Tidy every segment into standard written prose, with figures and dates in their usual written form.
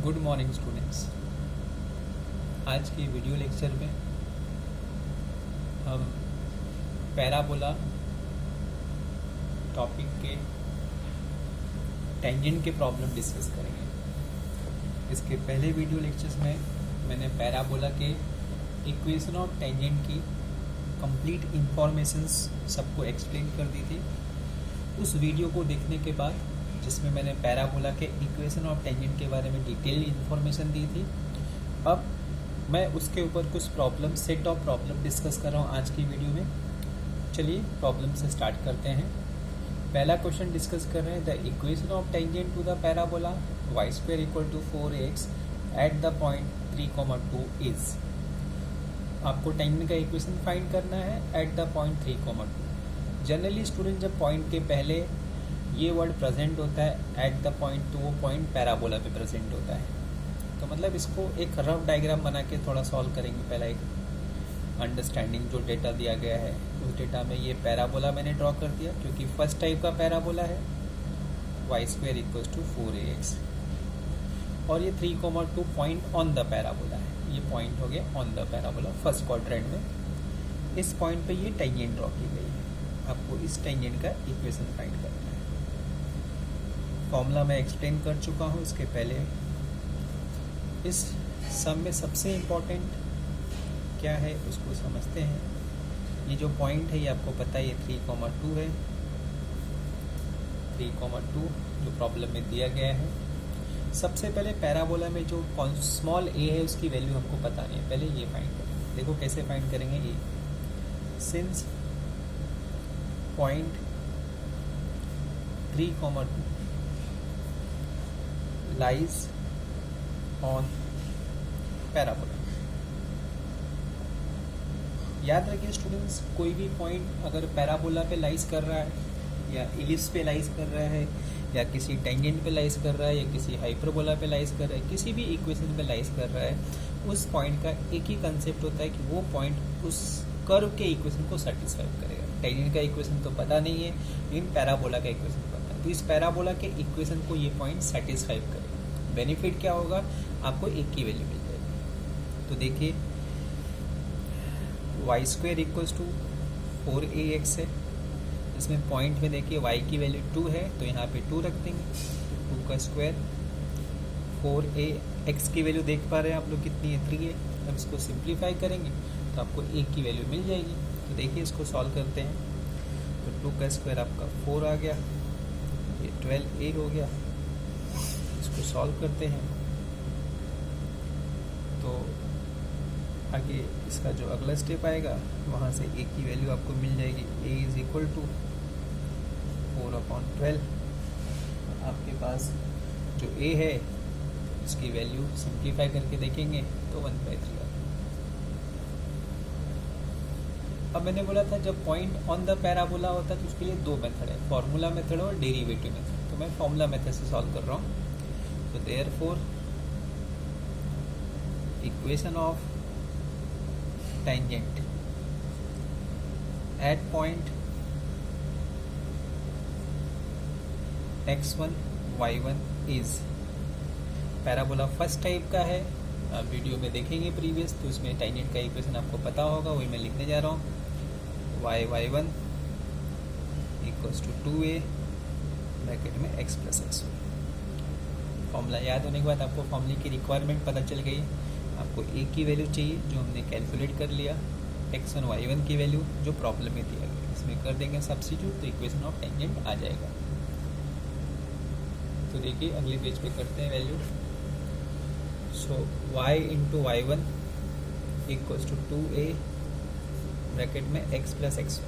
Good morning students. आज के video lecture में हम पैराबोला टॉपिक के टेंजेंट के प्रॉब्लम डिस्कस करेंगे। इसके पहले वीडियो लेक्चर्स में मैंने पैराबोला के इक्वेशन ऑफ टेंजेंट की कंप्लीट इंफॉर्मेशंस सबको एक्सप्लेन कर दी थी। उस वीडियो को देखने के बाद जिसमें मैंने पैराबोला के इक्वेशन ऑफ टेंजेंट के बारे में डिटेल इन्फॉर्मेशन दी थी, अब मैं उसके ऊपर कुछ problem set of problem discuss कर रहा हूँ आज की वीडियो में। चलिए प्रॉब्लम से स्टार्ट करते हैं। पहला क्वेश्चन डिस्कस कर रहे हैं, the equation of tangent to the parabola y square equal to 4x at the point 3,2 is. आपको टेंजेंट का इक्वेशन फाइंड करना है at the point 3,2। Generally student जब पॉइंट के पहले ये वर्ड प्रेजेंट होता है एट द पॉइंट, तो वो पॉइंट पैराबोला पे प्रेजेंट होता है। तो मतलब इसको एक रफ डायग्राम बना के थोड़ा सॉल्व करेंगे। पहला एक अंडरस्टैंडिंग जो डेटा दिया गया है उस डेटा में ये पैराबोला मैंने ड्रॉ कर दिया, क्योंकि फर्स्ट टाइप का पैराबोला है y square equal to 4ax, और ये 3,2 पॉइंट ऑन द पैराबोला है। ये पॉइंट हो गया on the parabola first quadrant में। इस पॉइंट पे ये टेंजेंट ड्रॉ की गई है। आपको इस टेंजेंट का इक्वेशन फाइंड करना है। फॉर्मूला मैं एक्सप्लेन कर चुका हूँ इसके पहले। इस सम में सबसे इम्पोर्टेंट क्या है उसको समझते हैं। ये जो पॉइंट है ये आपको पता है, ये 3,2 है। 3,2 जो प्रॉब्लम में दिया गया है। सबसे पहले पैराबोला में जो स्मॉल ए है उसकी वैल्यू हमको पता नहीं है, पहले ये फाइंड करें। देखो कैसे फाइंड करेंगे। ए since point 3,2 lies on parabola. याद रखिए स्टूडेंट्स, कोई भी पॉइंट अगर पैराबोला पे लाइज कर रहा है या इलिप्स पे लाइज कर रहा है या किसी टेंजेंट पे लाइज कर रहा है या किसी हाइपरबोला पे लाइज कर रहा है, किसी भी इक्वेशन पे लाइज कर रहा है, उस पॉइंट का एक ही कंसेप्ट होता है कि वो पॉइंट उस कर्व के इक्वेशन को सेटिस्फाई करेगा। टेंजेंट का इक्वेशन तो पता नहीं है, लेकिन पैराबोला का इक्वेशन पता है। तो इस पैराबोला के इक्वेशन को ये पॉइंट सेटिस्फाई करेगा। बेनिफिट क्या होगा, आपको एक की वैल्यू मिल जाएगी। तो देखिए y square equals to 4ax है। इसमें पॉइंट में देखिए y की वैल्यू 2 है, तो यहाँ पे 2 रख देंगे। 2 का स्क्वायर 4ax की वैल्यू देख पा रहे हैं आप लोग कितनी है, 3 है। अब इसको सिंप्लीफाई करेंगे तो आपको 1 की वैल्यू मिल जाएगी। तो देखिए इसको सॉल्व करते हैं। तो 2 का स्क्वायर आपका 4 आ गया, ये 12a हो गया। इसको सॉल्व करते हैं तो आगे इसका जो अगला स्टेप आएगा वहाँ से a की वैल्यू आपको मिल जाएगी। a is equal to 4/12। आपके पास जो a है उसकी वैल्यू सिंप्लीफाई करके देखेंगे तो 1/3 आता है। अब मैंने बोला था जब पॉइंट ऑन द पैराबोला होता है तो उसके लिए दो मेथड है, फॉर्मूला मेथड और डेरिवेटिव मेथड। तो मैं फॉर्मूला मेथड से सॉल्व कर रहा हूँ। तो therefore equation of tangent eight point x1 y1 is. Parabola first type का है, आप वीडियो में देखेंगे प्रीवियस, तो उसमें टेंजेंट का इक्वेशन आपको पता होगा, वही मैं लिखने जा रहा हूँ। y1 equals to 2a bracket में x प्लस x। फॉर्मूला याद होने के बाद आपको फॉर्मूले की रिक्वायरमेंट पता चल गई। आपको a की वैल्यू चाहिए जो हमने कैलकुलेट कर लिया, x1 y1 की वैल्यू जो प्रॉब्लम में दिया गया, इसमें कर देंगे सब्स्टिट्यूट, तो इक्वेशन ऑफ टेंजेंट आ जाएगा। तो देखिए अगले पेज पे करते हैं value. So y into y1 equals to 2a bracket में x प्लस x।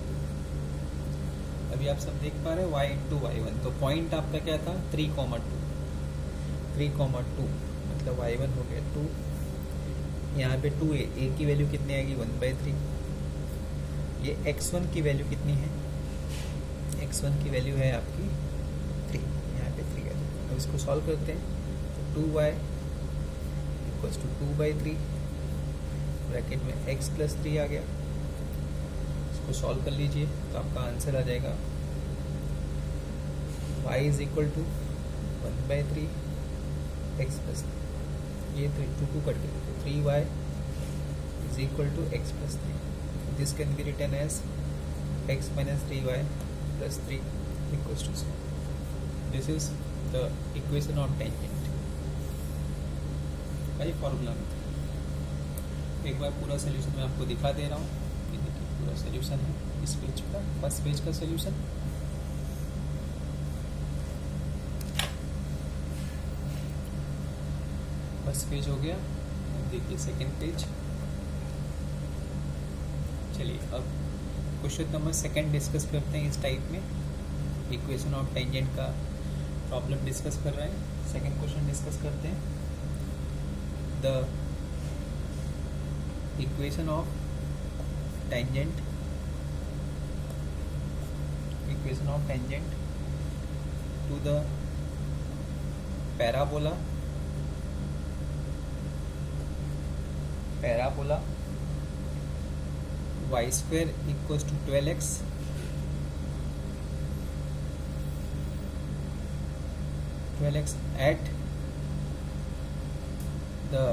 अभी आप सब देख पा रहे हैं y इंटू y1। तो पॉइंट आपका क्या था 3,2 मतलब y1 हो गया 2, यहाँ पे 2a, a की वैल्यू कितनी आएगी 1/3। ये x1 की वैल्यू कितनी है, x1 की वैल्यू है आपकी 3, यहाँ पे 3 है। अब इसको सॉल्व करते हैं। तो 2y इक्वल्स टू 2/3 ब्रैकेट में x प्लस 3 आ गया। इसको सॉल्व कर लीजिए तो आपका आंसर आ जाएगा y is equal to 1/3 x plus ये 2 कट गए, तो 3y is equal to x plus 3. This can be written as x minus 3y plus 3 equals to 0. This is the equation of tangent by formula method. एक बार पूरा solution मैं आपको दिखा दे रहा हूँ. ये देखिए पूरा सोल्यूशन है इस पेज का, फर्स्ट पेज का सोल्यूशन. फर्स्ट पेज हो गया. देखिए सेकंड पेज. चलिए अब क्वेश्चन नंबर सेकंड डिस्कस करते हैं. इस टाइप में इक्वेशन ऑफ टेंजेंट का प्रॉब्लम डिस्कस कर रहे हैं. सेकंड क्वेश्चन डिस्कस करते हैं. The equation of tangent to the parabola y square equals to 12x at the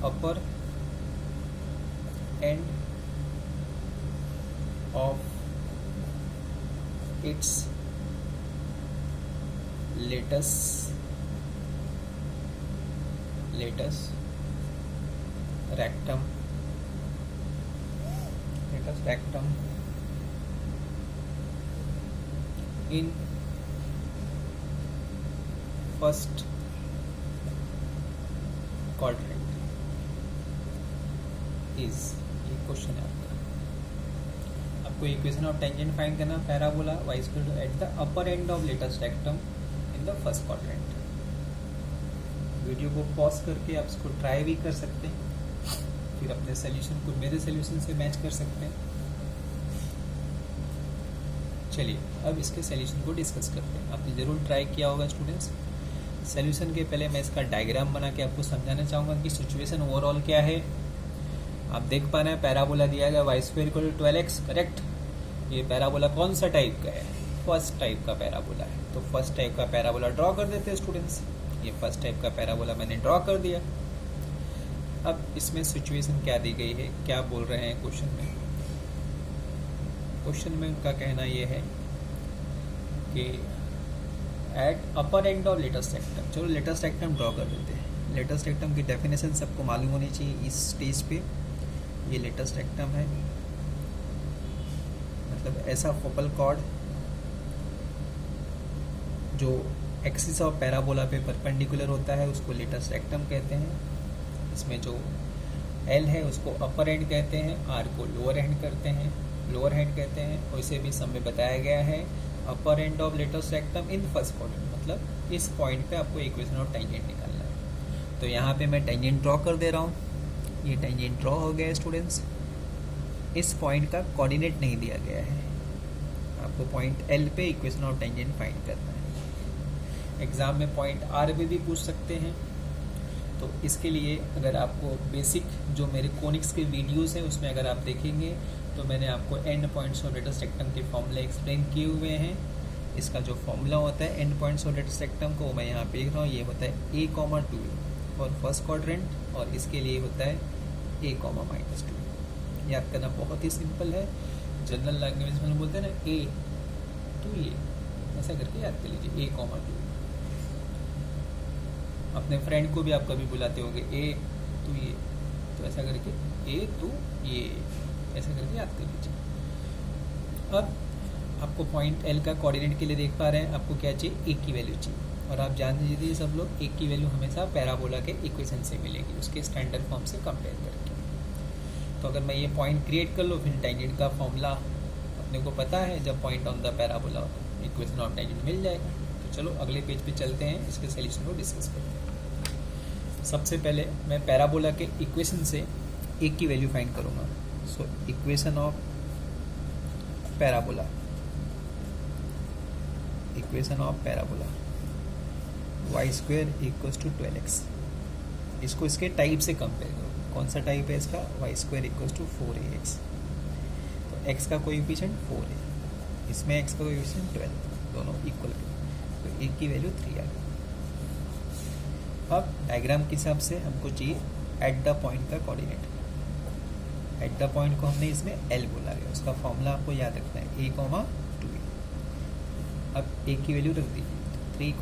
upper end of its latest rectum in first quadrant is. ये question है आपको equation of tangent find करना. Parabola y square at the upper end of latus rectum in the first quadrant. Video को pause करके आप इसको try भी कर सकते हैं, फिर अपने सोल्यूशन को मेरे सोल्यूशन से मैच कर सकते हैं. चलिए अब इसके सोल्यूशन को डिस्कस करते हैं. आपने ज़रूर ट्राई किया होगा स्टूडेंट्स. सोल्यूशन के पहले मैं इसका डायग्राम बना के आपको समझाना चाहूँगा कि सिचुएशन ओवरऑल क्या है. आप देख पा रहे हैं पैराबोला दिया गया y square equal to 12x. Correct. ये पैराबोला कौन सा टाइप का है? फर्स्ट टाइप का पैराबोला है. तो फर्स्ट टाइप का पैराबोला ड्रॉ कर देते हैं स्टूडेंट्स. ये फर्स्ट टाइप का पैराबोला मैंने ड्रॉ कर दिया. अब इसमें सिचुएशन क्या दी गई है, क्या बोल रहे हैं क्वेश्चन में. क्वेश्चन में उनका कहना यह है कि at upper end of latus rectum. चलो लेटेस्ट रेक्टम ड्रॉ कर देते हैं. लेटेस्ट रेक्टम की डेफिनेशन सबको मालूम होनी चाहिए इस स्टेज पे. ये लेटेस्ट रेक्टम है, मतलब ऐसा फोकल कॉर्ड जो एक्सिस ऑफ पैराबोला पे परपेंडिकुलर होता है, उसको लेटेस्ट रेक्टम कहते हैं. इसमें जो एल है उसको अपर एंड कहते हैं, आर को लोअर एंड कहते हैं. और इसे भी सब में बताया गया है upper end of latus rectum in first quadrant. मतलब इस पॉइंट पे आपको इक्वेशन ऑफ टेंजेंट निकालना है. तो यहाँ पे मैं टेंजेंट ड्रॉ कर दे रहा हूँ. ये टेंजेंट ड्रॉ हो गया है स्टूडेंट्स. इस पॉइंट का कोऑर्डिनेट नहीं दिया गया है. आपको पॉइंट एल पे इक्वेशन ऑफ टेंजेंट फाइंड करना है. एग्जाम में पॉइंट आर पे भी पूछ सकते हैं. तो इसके लिए अगर आपको बेसिक जो मेरे कोनिक्स के वीडियोस हैं उसमें अगर आप देखेंगे तो मैंने आपको and points of latus rectum के फॉर्मूले एक्सप्लेन किए हुए हैं. इसका जो फॉर्मूला होता है and points of latus rectum को मैं यहाँ पे लिख रहा हूँ. ये होता है a,2 और फर्स्ट क्वाड्रेंट, और इसके लिए होता है a,-2. याद करना बहुत ही सिंपल है. जनरल लैंग्वेज में बोलते हैं ना a तो ये ऐसा करके याद कर लीजिए a,2. अपने फ्रेंड को भी आप कभी बुलाते होंगे ए तो ये, तो ऐसा करके ए तो ये ऐसा करके याद कर लीजिए. अब आपको पॉइंट एल का कोऑर्डिनेट के लिए देख पा रहे हैं आपको क्या चाहिए, ए की वैल्यू चाहिए. और आप जान लीजिए सब लोग ए की वैल्यू हमेशा पैराबोला के इक्वेशन से मिलेगी, उसके स्टैंडर्ड फॉर्म से कंपेयर करके. तो अगर मैं ये पॉइंट क्रिएट कर लूँ फिर टेंजेंट का फॉर्मूला अपने को पता है. जब point on the parabola equation of tangent मिल जाएगा. तो चलो अगले पेज पे चलते हैं, इसके सोल्यूशन को डिस्कस करते हैं. सबसे पहले मैं पैराबोला के इक्वेशन से ए की वैल्यू फाइंड करूँगा. So equation of parabola y square equals to 12x. इसको इसके टाइप से कंपेयर करो. कौन सा टाइप है इसका, y square equals to 4ax. तो x का कोएफिशिएंट 4 है, इसमें x का कोएफिशिएंट 12, दोनों इक्वल है. तो एक की वैल्यू 3 आ गई। अब डायग्राम के हिसाब से हमको चाहिए एट द पॉइंट का कोऑर्डिनेट। एट द पॉइंट को हमने इसमें एल बोला गया, उसका फॉर्मूला आपको याद रखना है a, 2a। अब a की वैल्यू रख दीजिए 3,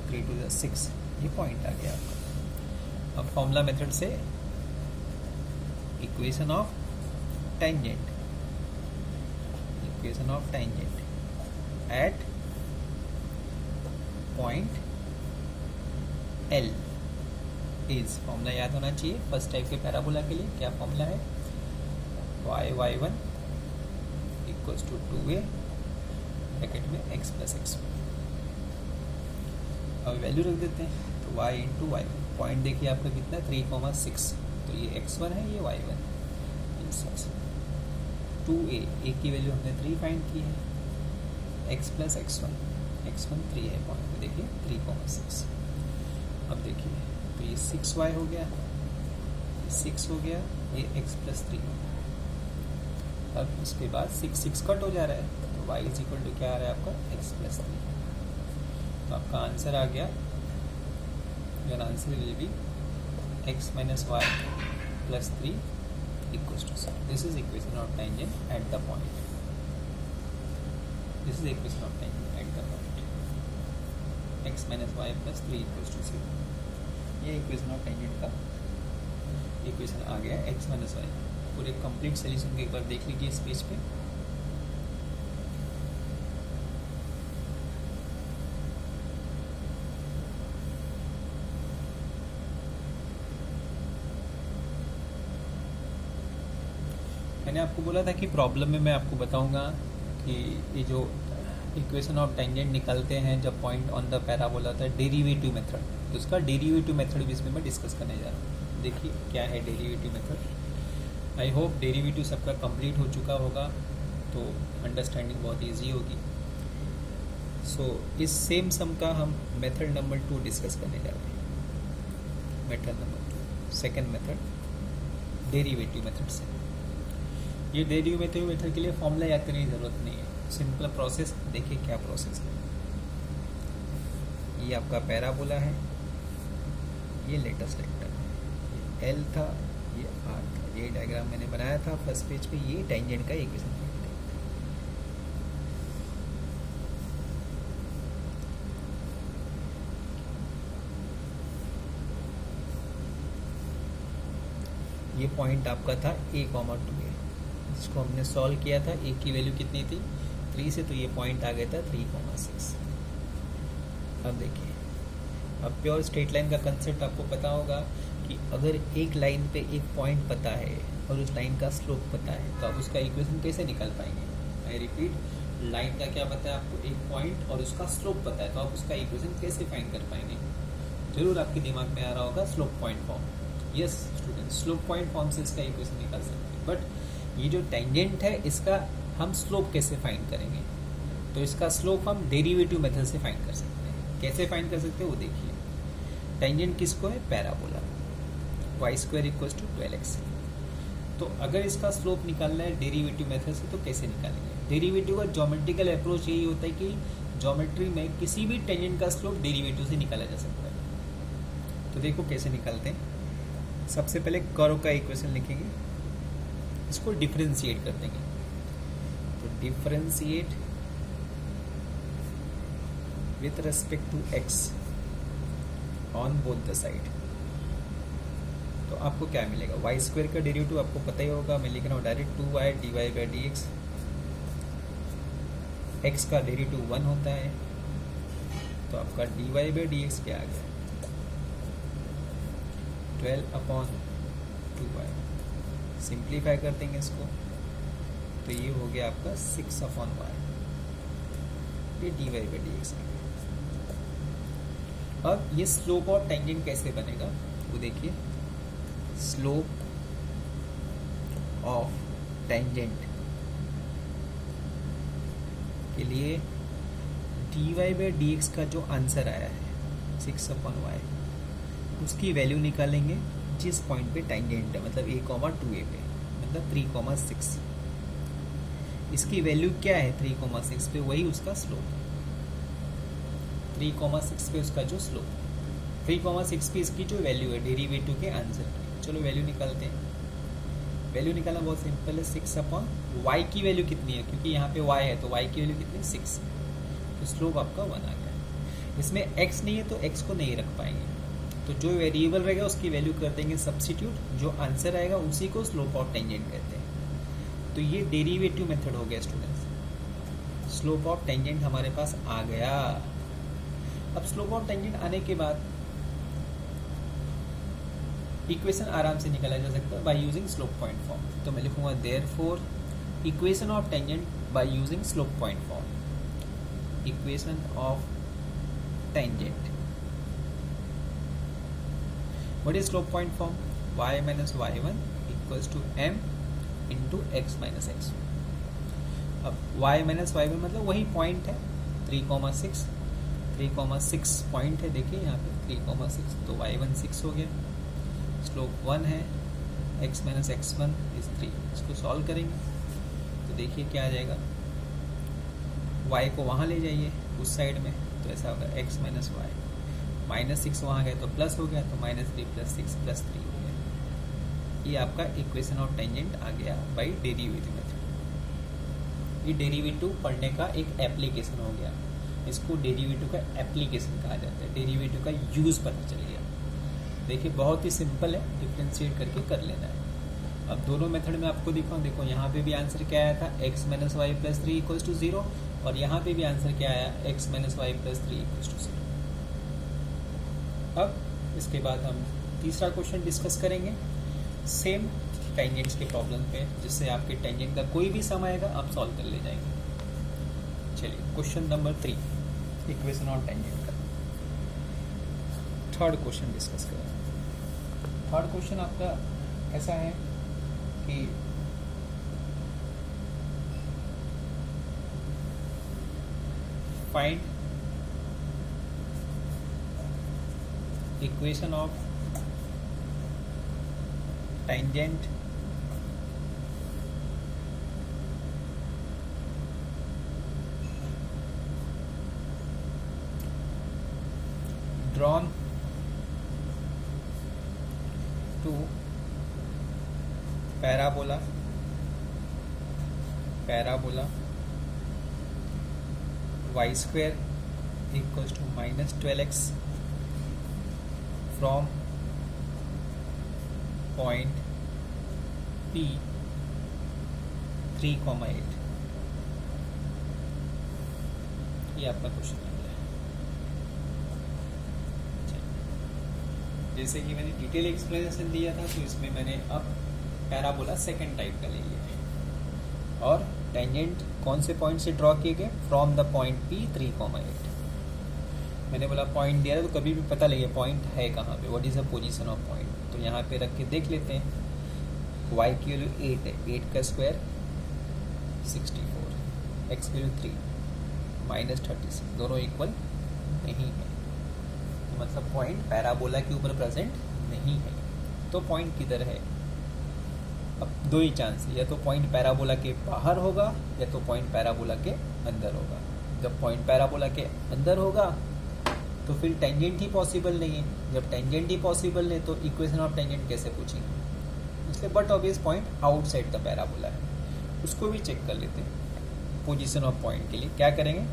3 to 6, ये पॉइंट आ गया आपका। अब फॉर्मूला मेथड से equation of tangent, equation of tangent eight point L is, formula याद होना चाहिए फर्स्ट टाइप के पैराबोला के लिए। क्या फॉर्मूला है? y1 equals to 2a bracket में x प्लस x1। अब वैल्यू रख देते हैं, तो y इंटू वाई, पॉइंट देखिए आपका कितना है 3,6, तो ये x1 है, ये y1, ये 6। 2a, a की वैल्यू हमने 3 फाइंड की है, x प्लस x1, x1 3 है, पॉइंट देखिए 3,6। अब देखिए तो ये 6y हो गया, ये 6 हो गया, ये x प्लस 3 हो गया। अब उसके बाद 6 कट हो जा रहा है, तो y इज इक्वल टू क्या आ रहा है आपका x प्लस 3। तो आपका आंसर आ गया, your answer will be x minus y plus 3 equals to 0। This is equation of tangent at the point. This is equation of tangent at the point, x minus y plus 3 equals to 0। ये equation of tangent का equation आ गया x minus y. पूरे complete solution को एक बार देख लीजिए इस पेज पे। मैंने आपको बोला था कि प्रॉब्लम में मैं आपको बताऊंगा कि ये जो इक्वेशन ऑफ टेंजेंट निकालते हैं जब पॉइंट ऑन द पैराबोला होता है, डेरिवेटिव मेथड, तो उसका डेरिवेटिव मेथड भी इसमें मैं डिस्कस करने जा रहा हूँ। देखिए क्या है derivative method. I hope derivative सबका कंप्लीट हो चुका होगा, तो अंडरस्टैंडिंग बहुत इजी होगी। सो इस सेम सम का हम मेथड नंबर 2 डिस्कस करने जा रहे हैं। Method number 2, second method derivative method से। ये डेरिवेटिव मेथड के लिए फॉर्मूला याद करने की ज़रूरत नहीं है, सिंपल प्रोसेस। देखिए क्या प्रोसेस है। ये आपका पैराबोला है, ये लेटेस्ट वेक्टर है, ये L था, ये R था। ये डायग्राम मैंने बनाया था फर्स्ट पेज पे। ये टेंजेंट का इक्वेशन है। ये पॉइंट आपका था a, 2a। इसको हमने सॉल्व किया था, a की वैल्यू कितनी थी 3 से, तो ये पॉइंट आ गया था 3,6। अब देखिए, अब प्योर स्ट्रेट लाइन का कंसेप्ट आपको पता होगा कि अगर एक लाइन पे एक पॉइंट पता है और उस लाइन का स्लोप पता है, तो आप उसका इक्वेशन कैसे निकाल पाएंगे? आई रिपीट, लाइन का क्या पता है आपको? एक पॉइंट और उसका स्लोप पता है, तो आप उसका इक्वेशन कैसे फाइंड कर पाएंगे? जरूर आपके दिमाग में आ रहा होगा slope point form. Yes student, slope point form से इसका इक्वेशन निकाल सकते हैं। बट ये जो टेंजेंट है, इसका हम स्लोप कैसे फाइंड करेंगे? तो इसका स्लोप हम डेरिवेटिव मेथड से फाइंड कर सकते हैं। कैसे फाइंड कर सकते हैं वो देखिए। टेंजेंट किसको है? Parabola. y² equals to 12x। तो अगर इसका स्लोप निकालना है डेरिवेटिव मेथड से, तो कैसे निकालेंगे? डेरिवेटिव का ज्योमेट्रिकल अप्रोच यही होता है कि ज्योमेट्री में किसी भी टेंजेंट का स्लोप डेरिवेटिव से निकाला जा सकता है। तो देखो कैसे निकालते हैं। सबसे पहले कर्व का इक्वेशन लिखेंगे, इसको डिफरेंशिएट कर देंगे। तो differentiate with respect to x on both the side. तो आपको क्या मिलेगा? y² का डेरिवेटिव आपको पता ही होगा, मैं लिख रहा हूँ डायरेक्ट 2y dy/dx। x का डेरिवेटिव 1 होता है, तो आपका dy/dx क्या आ गया? 12/2y। सिंप्लीफाई कर देंगे इसको, तो ये हो गया आपका 6/y। ये dy/dx आ गया। अब ये स्लोप और टेंजेंट कैसे बनेगा वो देखिए। स्लोप ऑफ टेंजेंट के लिए dy/dx का जो आंसर आया है 6/y, उसकी वैल्यू निकालेंगे जिस पॉइंट पे टेंजेंट है, मतलब a, 2a पे, मतलब 3,6। इसकी वैल्यू क्या है 3,6 पे? वही उसका स्लोप है। 3,6 पे उसका जो स्लोप, 3,6 पे इसकी जो वैल्यू है डेरिवेटिव के आंसर की। चलो वैल्यू निकालते हैं। वैल्यू निकालना बहुत सिंपल है, 6/y की वैल्यू कितनी है, क्योंकि यहाँ पे y है तो y की वैल्यू कितनी, 6, तो स्लोप आपका 1 आ गया। इसमें x नहीं है तो x को नहीं रख पाएंगे, तो जो वेरिएबल रहेगा उसकी वैल्यू कर देंगे सब्स्टिट्यूट, जो आंसर आएगा उसी को स्लोप ऑफ टेंजेंट कहते हैं। तो ये डेरिवेटिव मेथड हो गया स्टूडेंट्स। स्लोप ऑफ टेंजेंट हमारे पास आ गया। अब स्लोप ऑफ टेंजेंट आने के बाद इक्वेशन आराम से निकाला जा सकता है by using slope point form. तो मैं लिखूंगा therefore equation of tangent by using slope point form. Equation of tangent, what is slope point form, y minus y1 equals to m into x minus x। अब y minus y1 मतलब वही point है 3,6, 3,6 point है, देखिए यहाँ पे 3,6, तो y1 6 हो गया, स्लोप 1 है, x minus x1 इज 3। इसको सॉल्व करेंगे तो देखिए क्या आ जाएगा, y को वहाँ ले जाइए उस साइड में, तो ऐसा होगा x minus y, -6 वहाँ गए तो प्लस हो गया, तो -3 + 6 + 3 हो गया। ये आपका इक्वेशन ऑफ टेंजेंट आ गया बाय डेरिवेटिव मेथड। ये डेरिवेटिव पढ़ने का एक एप्लीकेशन हो गया, इसको डेरिवेटिव का एप्लीकेशन कहा जाता है, डेरिवेटिव का यूज पता चल गया। देखिए बहुत ही सिंपल है, डिफ्रेंशिएट करके कर लेना है। अब दोनों मेथड में आपको दिखाऊं, देखो यहाँ पे भी आंसर क्या आया था, x minus y + 3 = 0, और यहाँ पे भी आंसर क्या आया, x minus y + 3 = 0। अब इसके बाद हम तीसरा क्वेश्चन डिस्कस करेंगे सेम टेंजेंट्स के प्रॉब्लम पे, जिससे आपके टेंजेंट का कोई भी सम आएगा आप सॉल्व कर ले जाएंगे। चलिए question number 3 equation of tangent का थर्ड क्वेश्चन डिस्कस करें। थर्ड क्वेश्चन आपका ऐसा है कि find equation of tangent drawn to parabola y square equals to -12x from point P 3,8। ये आपका क्वेश्चन है। जैसे कि मैंने डिटेल एक्सप्लेनेशन दिया था, तो इसमें मैंने अब पैराबोला सेकंड टाइप का ले लिया है, और टेंजेंट कौन से पॉइंट से ड्रॉ किए गए, फ्रॉम द पॉइंट P 3,8। मैंने बोला पॉइंट दिया तो कभी भी पता लगे पॉइंट है कहाँ पे, what is the position of point. तो यहाँ पे रख के देख लेते हैं, y की वैल्यू 8 है, 8 का स्क्वायर 64, x की वैल्यू 3 -36, दोनों इक्वल नहीं है, मतलब पॉइंट पैराबोला के ऊपर प्रेजेंट नहीं है। तो पॉइंट किधर है, अब दो ही चांस है, या तो पॉइंट पैराबोला के बाहर होगा या तो पॉइंट पैराबोला के अंदर होगा। जब पॉइंट पैराबोला के अंदर होगा तो फिर टेंजेंट ही पॉसिबल नहीं है, जब टेंजेंट ही पॉसिबल नहीं तो इक्वेशन ऑफ टेंजेंट कैसे पूछेंगे, इसलिए but obvious point outside the parabola है, उसको भी चेक कर लेते हैं। पोजीशन ऑफ पॉइंट के लिए क्या करेंगे,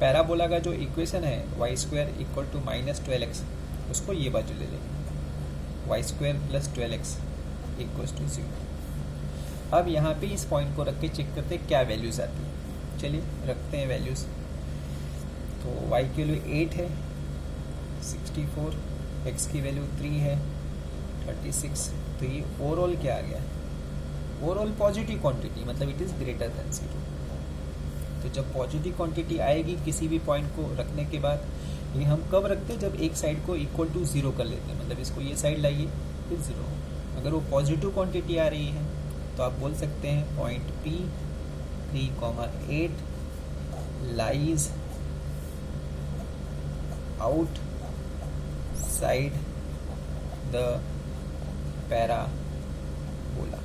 पैराबोला का जो इक्वेशन है y square equal to -12x, उसको ये बाजू ले लेंगे, y square plus 12x equals to 0। अब यहाँ पे इस पॉइंट को रख के चेक करते हैं क्या वैल्यूज आती है। चलिए रखते हैं वैल्यूज। तो y की वैल्यू 8 है, 64, x की वैल्यू 3 है, 36। तो ये ओवरऑल क्या आ गया, ओवरऑल पॉजिटिव क्वांटिटी, मतलब इट इज ग्रेटर देन 0। तो जब पॉजिटिव क्वांटिटी आएगी किसी भी पॉइंट को रखने के बाद, ये हम कब रखते हैं, जब एक साइड को इक्वल टू 0 कर लेते हैं, मतलब इसको ये साइड लाइए फिर 0। अगर वो पॉजिटिव क्वांटिटी आ रही है तो आप बोल सकते हैं point P 3,8 lies out side the parabola.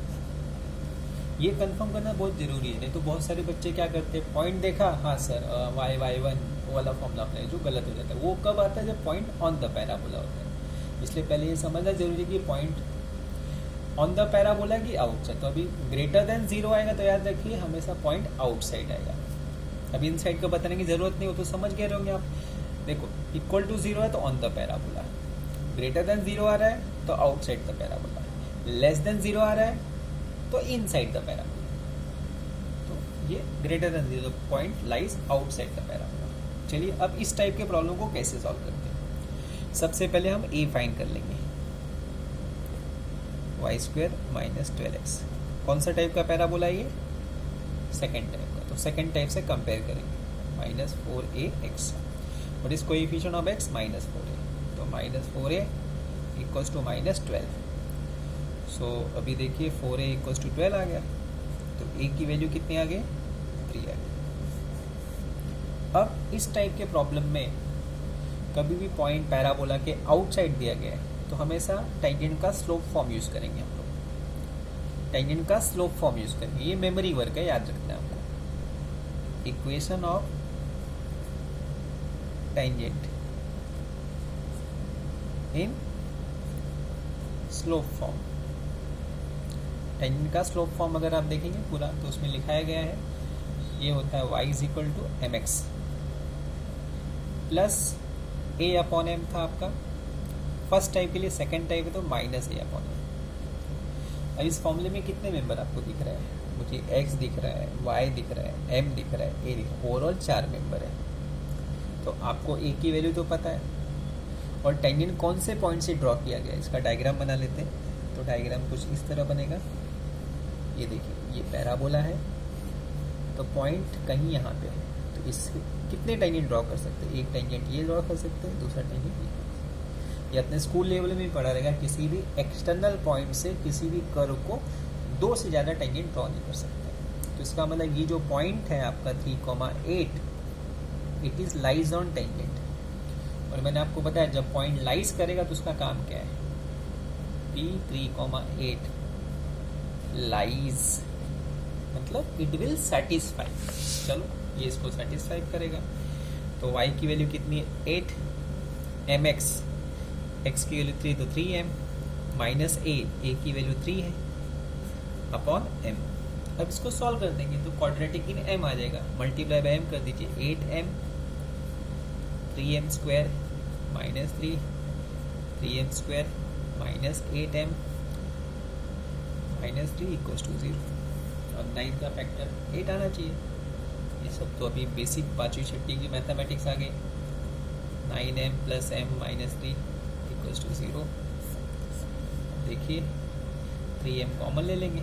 ये कंफर्म करना बहुत ज़रूरी है, नहीं तो बहुत सारे बच्चे क्या करते हैं, पॉइंट देखा, हाँ सर y1 वो वाला फॉर्मूला अपने जो गलत हो जाता है। वो कब आता है? जब पॉइंट ऑन द पैराबोला होता है। इसलिए पहले ये समझना जरूरी है कि पॉइंट ऑन द पैराबोला की आउटसाइड। तो अभी ग्रेटर देन 0 आएगा तो याद रखिए हमेशा पॉइंट आउटसाइड आएगा। अभी इन साइड को बताने की जरूरत नहीं हो तो समझ गए होंगे आप। देखो इक्वल टू 0 है तो on the parabola, greater than 0 आ रहा है तो outside the parabola, less than 0 आ रहा है तो इनसाइड द पैराबोला। तो ये greater than 0 point lies outside the parabola. चलिए अब इस टाइप के प्रॉब्लम को कैसे सॉल्व करते हैं। सबसे पहले हम ए फाइंड कर लेंगे, y² माइनस 12x। कौन सा टाइप का पैराबोला है ये? सेकेंड टाइप का। तो सेकेंड टाइप से कंपेयर करेंगे, minus 4ax। What is coefficient of x? Minus 4a। तो minus 4a equals to minus 12। So अभी देखिए 4a इक्वल्स टू 12 आ गया, तो a की वैल्यू कितनी आ गई? 3 आ गई। अब इस टाइप के प्रॉब्लम में कभी भी पॉइंट पैराबोला के आउटसाइड दिया गया है तो हमेशा टेंजेंट का स्लोप फॉर्म यूज करेंगे हम लोग। टेंजेंट का स्लोप फॉर्म यूज करेंगे, ये मेमोरी वर्क है, याद रखना है आपको। Equation of tangent in slope form. Tangent का स्लोप फॉर्म अगर आप देखेंगे पूरा तो उसमें लिखाया गया है, ये होता है y is equal to mx plus a upon m था आपका फर्स्ट टाइप के लिए। सेकंड टाइप है तो माइनस a अपॉन m। अब इस फॉर्मूले में कितने मेंबर आपको दिख रहा है? मुझे x दिख रहा है, y दिख रहा है, m दिख रहा है, a दिख रहा है, ओवरऑल 4 मेंबर है। तो आपको a की वैल्यू तो पता है, और टेंजेंट कौन से पॉइंट से ड्रॉ किया गया, इसका डायग्राम बना लेते हैं। तो डायग्राम कुछ इस तरह बनेगा। ये देखिए ये पैराबोला है, तो पॉइंट कहीं यहाँ पे है, तो इससे कितने टेंजेंट ड्रॉ कर सकते हैं? एक टेंजेंट ये ड्रॉ कर सकते हैं, दूसरा टेंजेंट ये। ये अपने स्कूल लेवल में भी पढ़ा रहेगा, किसी भी एक्सटर्नल पॉइंट से किसी भी कर्व को 2 से ज़्यादा टेंजेंट ड्रॉ नहीं कर सकते। तो इसका मतलब ये जो पॉइंट है आपका 3,8 it is lies on tangent. और मैंने आपको बताया जब पॉइंट लाइज करेगा तो उसका काम क्या है? P 3,8 लाइज मतलब इट विल सेटिस्फाई। चलो ये इसको सेटिस्फाई करेगा। तो y की वैल्यू कितनी है? 8 mx, x की वैल्यू 3 तो 3m माइनस a की वैल्यू 3 है अपॉन m। अब इसको सॉल्व कर देंगे तो क्वाड्रेटिक इन m आ जाएगा, मल्टीप्लाई बाय m कर दीजिए। 8m 3m square minus 3 3m square minus 8m minus 3 equals to 0। और 9 का फैक्टर 8 आना चाहिए। ये सब तो अभी बेसिक 5वीं 6वीं की मैथमेटिक्स आ गई। 9m plus m minus 3 equals to 0। देखिए 3m कॉमन ले लेंगे